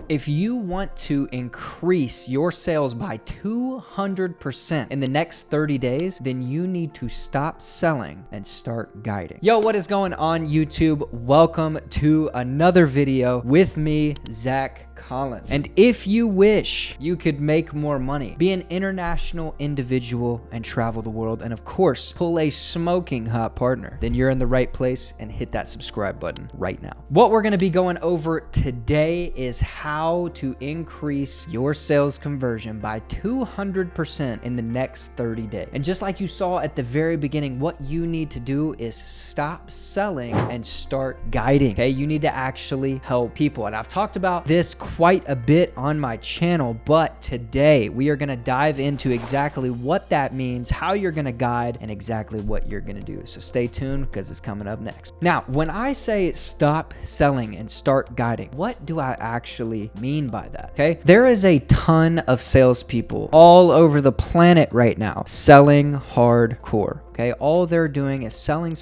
If you want to increase your sales by 200% in the next 30 days, then you need to stop selling and start guiding. Yo, what is going on, YouTube? Welcome to another video with me, Zach Collins. And if you wish you could make more money, be an international individual and travel the world, and of course, pull a smoking hot partner, then you're in the right place, and hit that subscribe button right now. What we're gonna be going over today is how to increase your sales conversion by 200% in the next 30 days. And just like you saw at the very beginning, what you need to do is stop selling and start guiding, okay? You need to actually help people. And I've talked about this quite a bit on my channel, but today we are gonna dive into exactly what that means, how you're gonna guide, and exactly what you're gonna do. So stay tuned because it's coming up next. Now, when I say stop selling and start guiding, what do I actually mean by that? Okay, there is a ton of salespeople all over the planet right now selling hardcore. Okay, all they're doing is selling,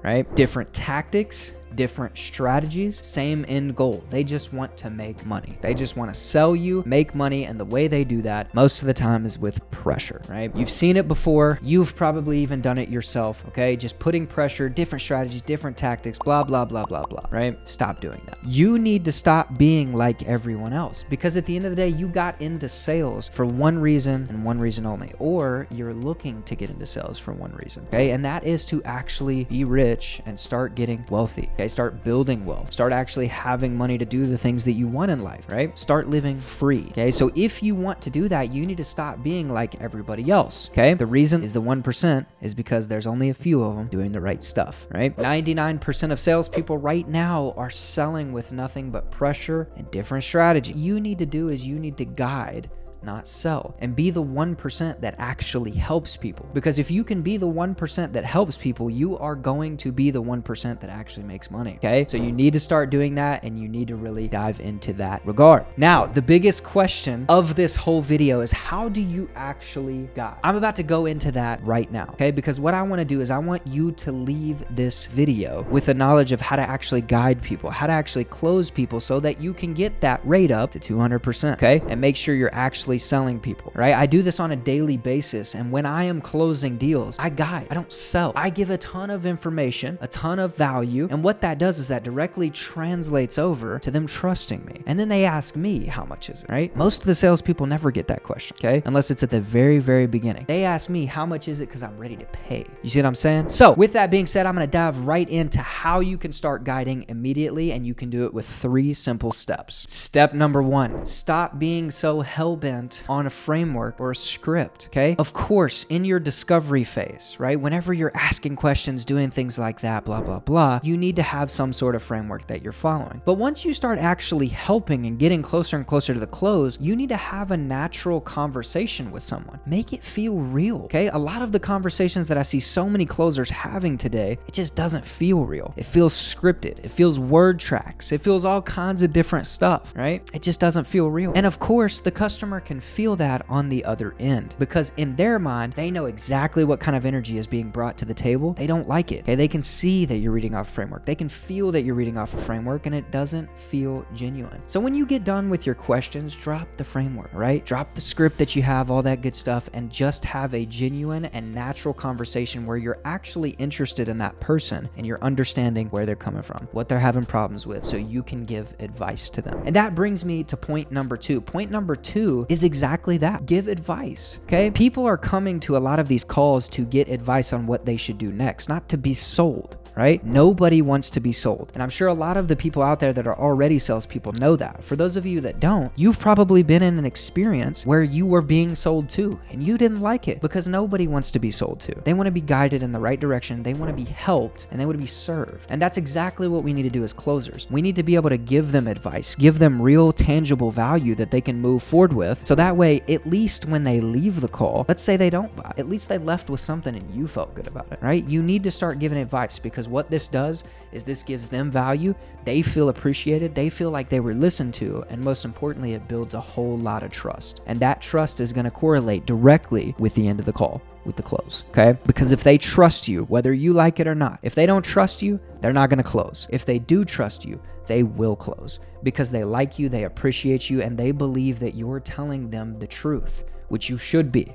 right? Different tactics, different strategies, same end goal. They just want to make money. They just want to sell you, make money, and the way they do that most of the time is with pressure, right? You've seen it before. You've probably even done it yourself, okay? Just putting pressure, different strategies, different tactics, blah, blah, blah, blah, blah, right? Stop doing that. You need to stop being like everyone else, because at the end of the day, you got into sales for one reason and one reason only, or you're looking to get into sales for one reason, okay? And that is to actually be rich and start getting wealthy. Okay, start building wealth. Start actually having money to do the things that you want in life, right? Start living free. Okay, so if you want to do that, you need to stop being like everybody else. Okay, the reason is the 1% is because there's only a few of them doing the right stuff, right? 99% of salespeople right now are selling with nothing but pressure and different strategy. You need to do is you need to guide, not sell, and be the 1% that actually helps people. Because if you can be the 1% that helps people, you are going to be the 1% that actually makes money. Okay, so you need to start doing that, and you need to really dive into that regard. Now, the biggest question of this whole video is, how do you actually guide? I'm about to go into that right now, okay? Because what I want to do is I want you to leave this video with the knowledge of how to actually guide people, how to actually close people, so that you can get that rate up to 200%, okay? And make sure you're actually selling people, right? I do this on a daily basis, and when I am closing deals, I guide. I don't sell. I give a ton of information, a ton of value, and what that does is that directly translates over to them trusting me. And then they ask me, how much is it, right? Most of the salespeople never get that question, okay? Unless it's at the very, very beginning. They ask me, how much is it? Because I'm ready to pay. You see what I'm saying? So with that being said, I'm going to dive right into how you can start guiding immediately, and you can do it with 3 simple steps. Step number 1, stop being so hell-bent on a framework or a script, okay? Of course, in your discovery phase, right? Whenever you're asking questions, doing things like that, blah, blah, blah, you need to have some sort of framework that you're following. But once you start actually helping and getting closer and closer to the close, you need to have a natural conversation with someone. Make it feel real, okay? A lot of the conversations that I see so many closers having today, it just doesn't feel real. It feels scripted. It feels word tracks. It feels all kinds of different stuff, right? It just doesn't feel real. And of course, the customer can feel that on the other end, because in their mind, they know exactly what kind of energy is being brought to the table. They don't like it, okay? They can see that you're reading off a framework. They can feel that you're reading off a framework, and it doesn't feel genuine. So when you get done with your questions, drop the framework, right? Drop the script that you have, all that good stuff, and just have a genuine and natural conversation where you're actually interested in that person and you're understanding where they're coming from, what they're having problems with, so you can give advice to them. And that brings me to point number 2. Point number 2 is exactly that. Give advice, okay? People are coming to a lot of these calls to get advice on what they should do next, not to be sold, right? Nobody wants to be sold. And I'm sure a lot of the people out there that are already salespeople know that. For those of you that don't, you've probably been in an experience where you were being sold to and you didn't like it, because nobody wants to be sold to. They want to be guided in the right direction. They want to be helped, and they want to be served. And that's exactly what we need to do as closers. We need to be able to give them advice, give them real tangible value that they can move forward with. So that way, at least when they leave the call, let's say they don't buy, at least they left with something and you felt good about it, right? You need to start giving advice, because what this does is this gives them value. They feel appreciated. They feel like they were listened to. And most importantly, it builds a whole lot of trust. And that trust is going to correlate directly with the end of the call, with the close, okay? Because if they trust you, whether you like it or not, if they don't trust you, they're not going to close. If they do trust you, they will close, because they like you, they appreciate you, and they believe that you're telling them the truth, which you should be,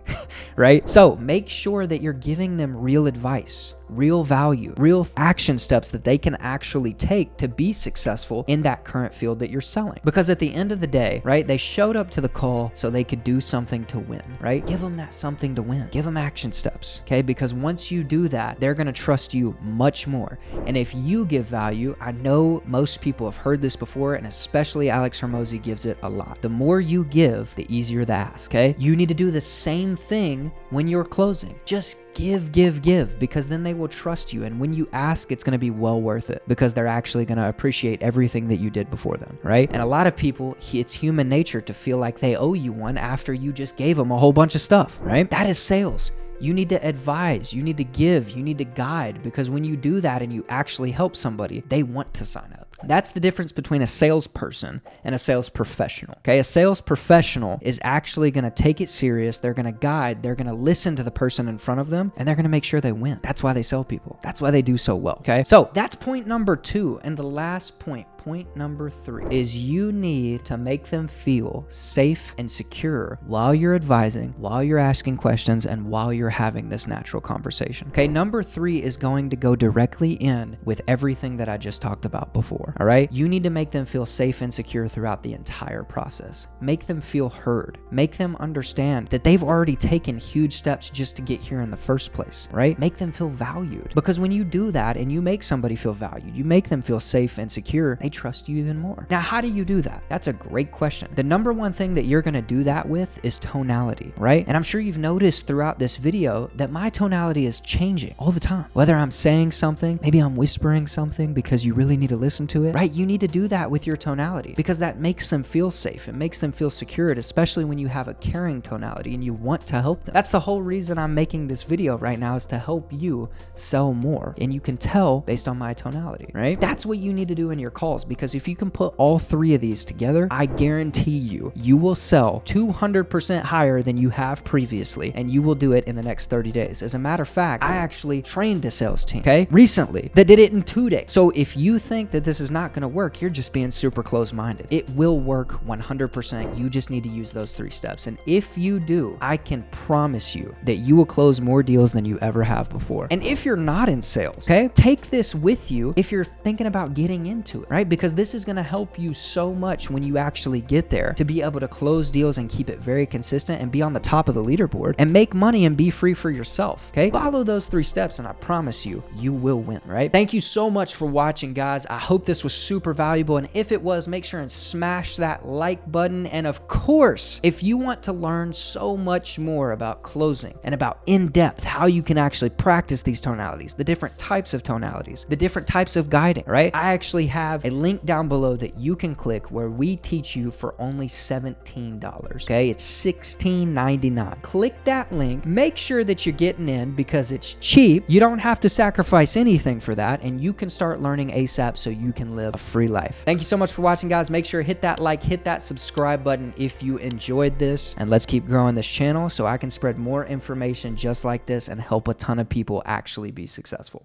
right? So make sure that you're giving them real advice, real value, real action steps that they can actually take to be successful in that current field that you're selling. Because at the end of the day, right, they showed up to the call so they could do something to win, right? Give them that something to win. Give them action steps, okay? Because once you do that, they're gonna trust you much more. And if you give value, I know most people have heard this before, and especially Alex Hormozi gives it a lot. The more you give, the easier the ask, okay? You need to do the same thing when you're closing. Just give, because then they will trust you. And when you ask, it's going to be well worth it because they're actually going to appreciate everything that you did before them, right? And a lot of people, it's human nature to feel like they owe you one after you just gave them a whole bunch of stuff, right? That is sales. You need to advise, you need to give, you need to guide, because when you do that and you actually help somebody, they want to sign up. That's the difference between a salesperson and a sales professional, okay? A sales professional is actually going to take it serious. They're going to guide. They're going to listen to the person in front of them, and they're going to make sure they win. That's why they sell people. That's why they do so well, okay? So that's point number 2. And the last point number 3, is you need to make them feel safe and secure while you're advising, while you're asking questions, and while you're having this natural conversation, okay? Number 3 is going to go directly in with everything that I just talked about before. All right. You need to make them feel safe and secure throughout the entire process. Make them feel heard. Make them understand that they've already taken huge steps just to get here in the first place, right? Make them feel valued. Because when you do that and you make somebody feel valued, you make them feel safe and secure, they trust you even more. Now, how do you do that? That's a great question. The number one thing that you're going to do that with is tonality, right? And I'm sure you've noticed throughout this video that my tonality is changing all the time. Whether I'm saying something, maybe I'm whispering something because you really need to listen to it, right? You need to do that with your tonality because that makes them feel safe. It makes them feel secured, especially when you have a caring tonality and you want to help them. That's the whole reason I'm making this video right now, is to help you sell more. And you can tell based on my tonality, right? That's what you need to do in your calls, because if you can put all 3 of these together, I guarantee you will sell 200% higher than you have previously, and you will do it in the next 30 days. As a matter of fact, I actually trained a sales team, okay, recently that did it in 2 days. So if you think that this is not going to work, you're just being super close-minded. It will work 100%. You just need to use those 3 steps. And if you do, I can promise you that you will close more deals than you ever have before. And if you're not in sales, okay, take this with you if you're thinking about getting into it, right? Because this is going to help you so much when you actually get there to be able to close deals and keep it very consistent and be on the top of the leaderboard and make money and be free for yourself, okay? Follow those 3 steps and I promise you, you will win, right? Thank you so much for watching, guys. I hope this was super valuable, and if it was, make sure and smash that like button. And of course, if you want to learn so much more about closing and about in-depth how you can actually practice these tonalities, the different types of tonalities, the different types of guiding, right? I actually have a link down below that you can click where we teach you for only $17, okay? It's $16.99. Click that link. Make sure that you're getting in because it's cheap. You don't have to sacrifice anything for that, and you can start learning ASAP so you can live a free life. Thank you so much for watching, guys. Make sure to hit that like, hit that subscribe button if you enjoyed this, and let's keep growing this channel so I can spread more information just like this and help a ton of people actually be successful.